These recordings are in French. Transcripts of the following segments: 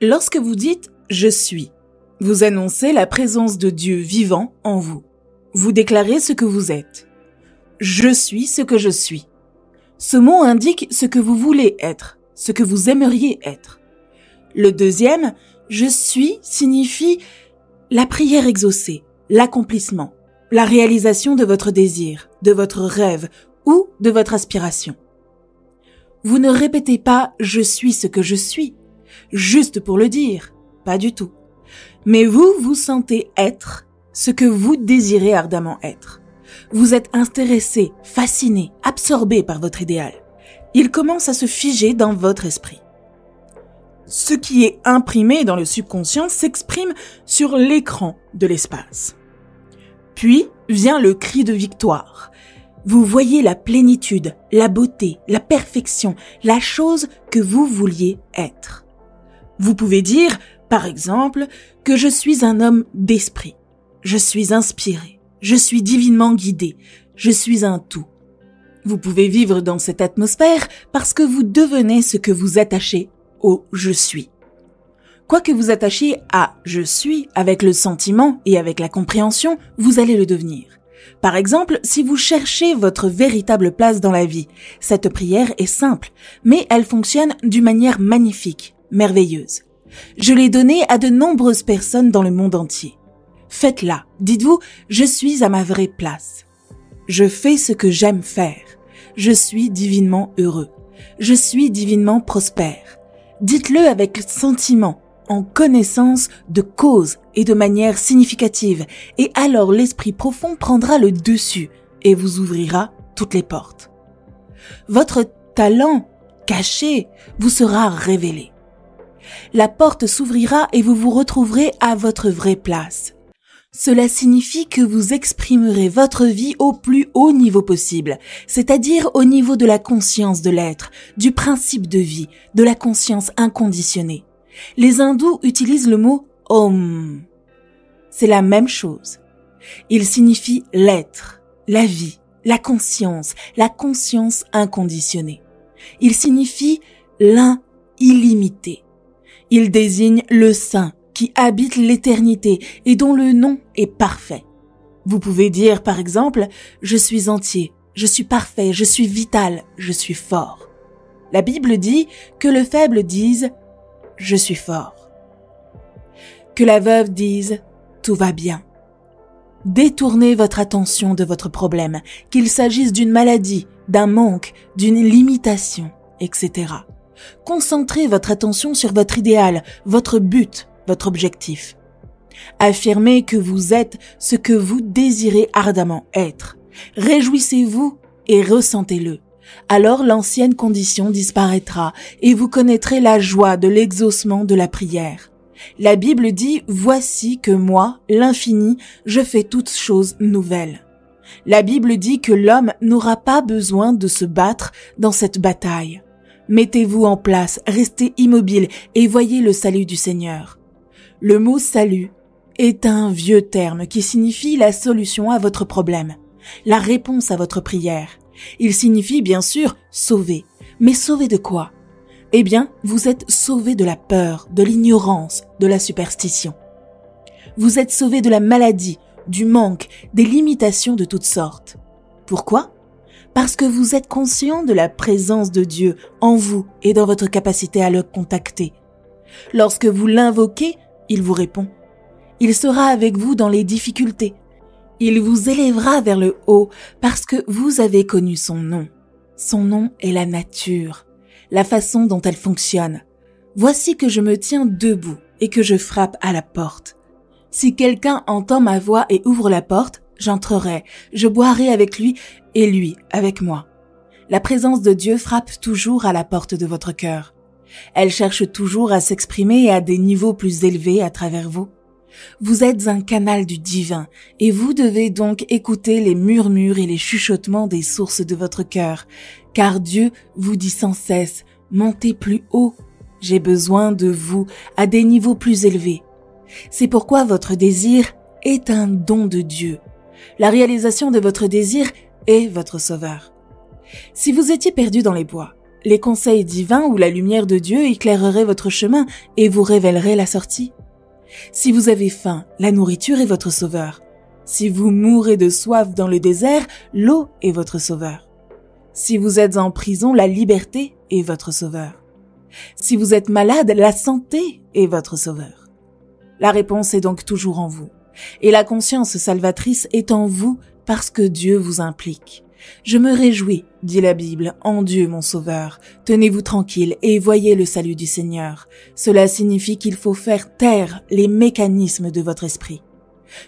Lorsque vous dites « je suis », vous annoncez la présence de Dieu vivant en vous. Vous déclarez ce que vous êtes. Je suis ce que je suis. Ce mot indique ce que vous voulez être, ce que vous aimeriez être. Le deuxième, je suis, signifie la prière exaucée, l'accomplissement, la réalisation de votre désir, de votre rêve ou de votre aspiration. Vous ne répétez pas « je suis ce que je suis », juste pour le dire, pas du tout. Mais vous vous sentez être ce que vous désirez ardemment être. Vous êtes intéressé, fasciné, absorbé par votre idéal. Il commence à se figer dans votre esprit. Ce qui est imprimé dans le subconscient s'exprime sur l'écran de l'espace. Puis vient le cri de victoire. Vous voyez la plénitude, la beauté, la perfection, la chose que vous vouliez être. Vous pouvez dire, par exemple, que je suis un homme d'esprit. Je suis inspiré. Je suis divinement guidé. Je suis un tout. Vous pouvez vivre dans cette atmosphère parce que vous devenez ce que vous attachez au « je suis ». Quoi que vous attachiez à « je suis » avec le sentiment et avec la compréhension, vous allez le devenir. Par exemple, si vous cherchez votre véritable place dans la vie, cette prière est simple, mais elle fonctionne d'une manière magnifique, merveilleuse. Je l'ai donnée à de nombreuses personnes dans le monde entier. Faites-la, dites-vous, je suis à ma vraie place. Je fais ce que j'aime faire. Je suis divinement heureux. Je suis divinement prospère. Dites-le avec sentiment, en connaissance de cause et de manière significative, et alors l'esprit profond prendra le dessus et vous ouvrira toutes les portes. Votre talent caché vous sera révélé. La porte s'ouvrira et vous vous retrouverez à votre vraie place. Cela signifie que vous exprimerez votre vie au plus haut niveau possible, c'est-à-dire au niveau de la conscience de l'être, du principe de vie, de la conscience inconditionnée. Les hindous utilisent le mot « Om ». C'est la même chose. Il signifie l'être, la vie, la conscience inconditionnée. Il signifie l'un illimité. Il désigne le saint qui habite l'éternité et dont le nom est parfait. Vous pouvez dire par exemple « je suis entier, je suis parfait, je suis vital, je suis fort ». La Bible dit que le faible dise « je suis fort ». Que la veuve dise « tout va bien ». Détournez votre attention de votre problème, qu'il s'agisse d'une maladie, d'un manque, d'une limitation, etc. Concentrez votre attention sur votre idéal, votre but, votre objectif. Affirmez que vous êtes ce que vous désirez ardemment être. Réjouissez-vous et ressentez-le. Alors l'ancienne condition disparaîtra et vous connaîtrez la joie de l'exaucement de la prière. La Bible dit « Voici que moi, l'infini, je fais toutes choses nouvelles ». La Bible dit que l'homme n'aura pas besoin de se battre dans cette bataille. Mettez-vous en place, restez immobile et voyez le salut du Seigneur. Le mot « salut » est un vieux terme qui signifie la solution à votre problème, la réponse à votre prière. Il signifie bien sûr « sauver ». Mais sauver de quoi ? Eh bien, vous êtes sauvé de la peur, de l'ignorance, de la superstition. Vous êtes sauvé de la maladie, du manque, des limitations de toutes sortes. Pourquoi ? Parce que vous êtes conscient de la présence de Dieu en vous et dans votre capacité à le contacter. Lorsque vous l'invoquez, il vous répond. Il sera avec vous dans les difficultés. Il vous élèvera vers le haut parce que vous avez connu son nom. Son nom est la nature, la façon dont elle fonctionne. Voici que je me tiens debout et que je frappe à la porte. Si quelqu'un entend ma voix et ouvre la porte, j'entrerai, je boirai avec lui et lui avec moi. La présence de Dieu frappe toujours à la porte de votre cœur. Elle cherche toujours à s'exprimer à des niveaux plus élevés à travers vous. Vous êtes un canal du divin et vous devez donc écouter les murmures et les chuchotements des sources de votre cœur, car Dieu vous dit sans cesse « Montez plus haut, j'ai besoin de vous à des niveaux plus élevés ». C'est pourquoi votre désir est un don de Dieu. La réalisation de votre désir est votre sauveur. Si vous étiez perdu dans les bois, les conseils divins ou la lumière de Dieu éclaireraient votre chemin et vous révéleraient la sortie. Si vous avez faim, la nourriture est votre sauveur. Si vous mourrez de soif dans le désert, l'eau est votre sauveur. Si vous êtes en prison, la liberté est votre sauveur. Si vous êtes malade, la santé est votre sauveur. La réponse est donc toujours en vous. Et la conscience salvatrice est en vous parce que Dieu vous implique. Je me réjouis, dit la Bible, en Dieu mon sauveur. Tenez-vous tranquille et voyez le salut du Seigneur. Cela signifie qu'il faut faire taire les mécanismes de votre esprit.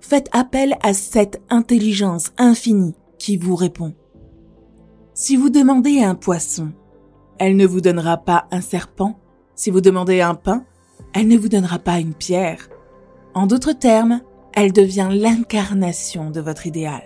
Faites appel à cette intelligence infinie qui vous répond. Si vous demandez un poisson, elle ne vous donnera pas un serpent. Si vous demandez un pain, elle ne vous donnera pas une pierre. En d'autres termes, elle devient l'incarnation de votre idéal.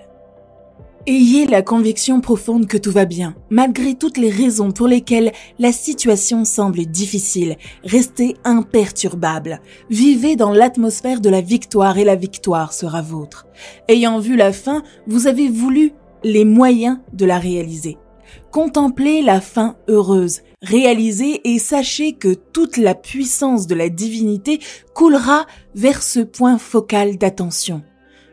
Ayez la conviction profonde que tout va bien, malgré toutes les raisons pour lesquelles la situation semble difficile. Restez imperturbable. Vivez dans l'atmosphère de la victoire et la victoire sera vôtre. Ayant vu la fin, vous avez voulu les moyens de la réaliser. Contemplez la fin heureuse, réalisez et sachez que toute la puissance de la divinité coulera vers ce point focal d'attention.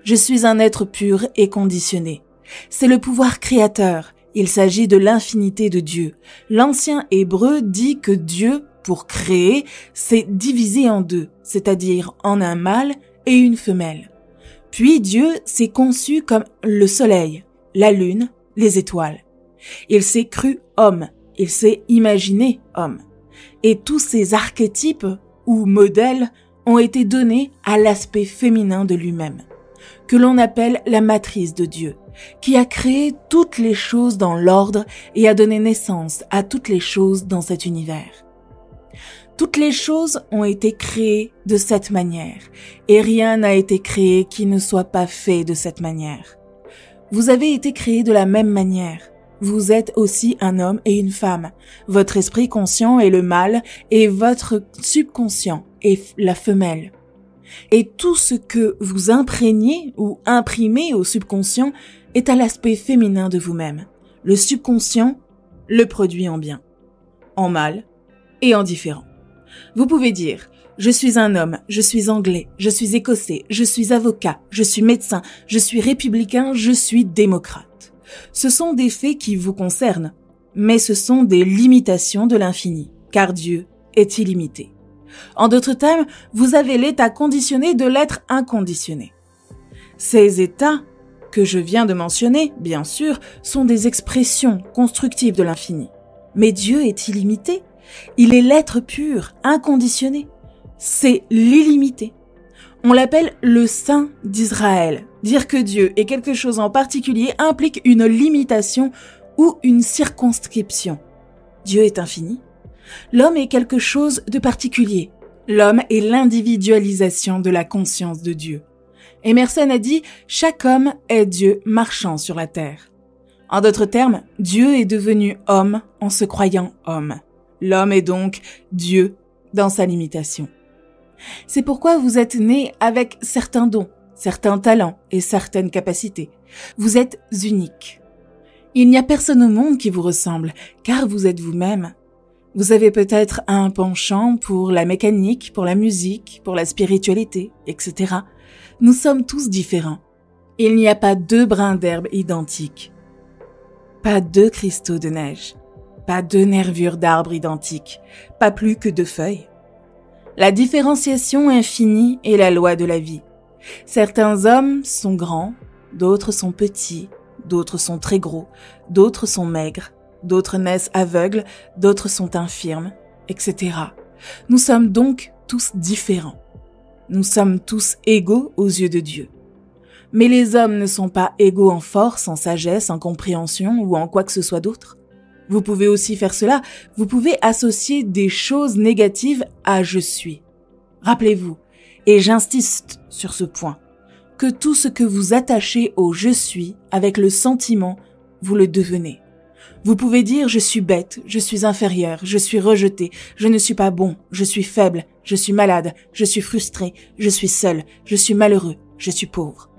Je suis un être pur et conditionné. C'est le pouvoir créateur. Il s'agit de l'infinité de Dieu. L'ancien hébreu dit que Dieu, pour créer, s'est divisé en deux, c'est-à-dire en un mâle et une femelle. Puis Dieu s'est conçu comme le soleil, la lune, les étoiles. Il s'est cru homme, il s'est imaginé homme. Et tous ces archétypes ou modèles ont été donnés à l'aspect féminin de lui-même, que l'on appelle la matrice de Dieu, qui a créé toutes les choses dans l'ordre et a donné naissance à toutes les choses dans cet univers. Toutes les choses ont été créées de cette manière, et rien n'a été créé qui ne soit pas fait de cette manière. Vous avez été créés de la même manière. Vous êtes aussi un homme et une femme. Votre esprit conscient est le mâle et votre subconscient est la femelle. Et tout ce que vous imprégnez ou imprimez au subconscient est à l'aspect féminin de vous-même. Le subconscient le produit en bien, en mal et en différent. Vous pouvez dire « Je suis un homme, je suis anglais, je suis écossais, je suis avocat, je suis médecin, je suis républicain, je suis démocrate ». Ce sont des faits qui vous concernent, mais ce sont des limitations de l'infini, car Dieu est illimité. En d'autres termes, vous avez l'état conditionné de l'être inconditionné. Ces états que je viens de mentionner, bien sûr, sont des expressions constructives de l'infini. Mais Dieu est illimité. Il est l'être pur, inconditionné. C'est l'illimité. On l'appelle le Saint d'Israël. Dire que Dieu est quelque chose en particulier implique une limitation ou une circonscription. Dieu est infini. L'homme est quelque chose de particulier. L'homme est l'individualisation de la conscience de Dieu. Emerson a dit « Chaque homme est Dieu marchant sur la terre ». En d'autres termes, Dieu est devenu homme en se croyant homme. L'homme est donc Dieu dans sa limitation. C'est pourquoi vous êtes né avec certains dons, certains talents et certaines capacités. Vous êtes unique. Il n'y a personne au monde qui vous ressemble, car vous êtes vous-même. Vous avez peut-être un penchant pour la mécanique, pour la musique, pour la spiritualité, etc. Nous sommes tous différents. Il n'y a pas 2 brins d'herbe identiques. Pas 2 cristaux de neige. Pas 2 nervures d'arbres identiques. Pas plus que 2 feuilles. La différenciation infinie est la loi de la vie. Certains hommes sont grands, d'autres sont petits, d'autres sont très gros, d'autres sont maigres, d'autres naissent aveugles, d'autres sont infirmes, etc. Nous sommes donc tous différents. Nous sommes tous égaux aux yeux de Dieu. Mais les hommes ne sont pas égaux en force, en sagesse, en compréhension ou en quoi que ce soit d'autre. Vous pouvez aussi faire cela, vous pouvez associer des choses négatives à « je suis ». Rappelez-vous, et j'insiste sur ce point, que tout ce que vous attachez au « je suis » avec le sentiment, vous le devenez. Vous pouvez dire « je suis bête, je suis inférieur, je suis rejeté, je ne suis pas bon, je suis faible, je suis malade, je suis frustré, je suis seul, je suis malheureux, je suis pauvre ».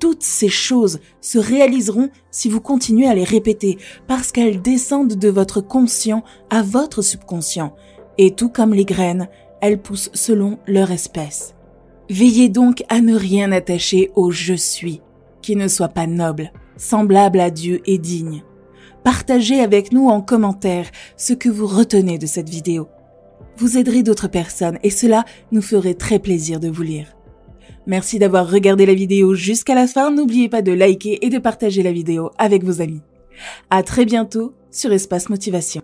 toutes ces choses se réaliseront si vous continuez à les répéter, parce qu'elles descendent de votre conscient à votre subconscient. Et tout comme les graines, elles poussent selon leur espèce. Veillez donc à ne rien attacher au « je suis », qui ne soit pas noble, semblable à Dieu et digne. Partagez avec nous en commentaire ce que vous retenez de cette vidéo. Vous aiderez d'autres personnes et cela nous ferait très plaisir de vous lire. Merci d'avoir regardé la vidéo jusqu'à la fin. N'oubliez pas de liker et de partager la vidéo avec vos amis. À très bientôt sur Espace Motivation.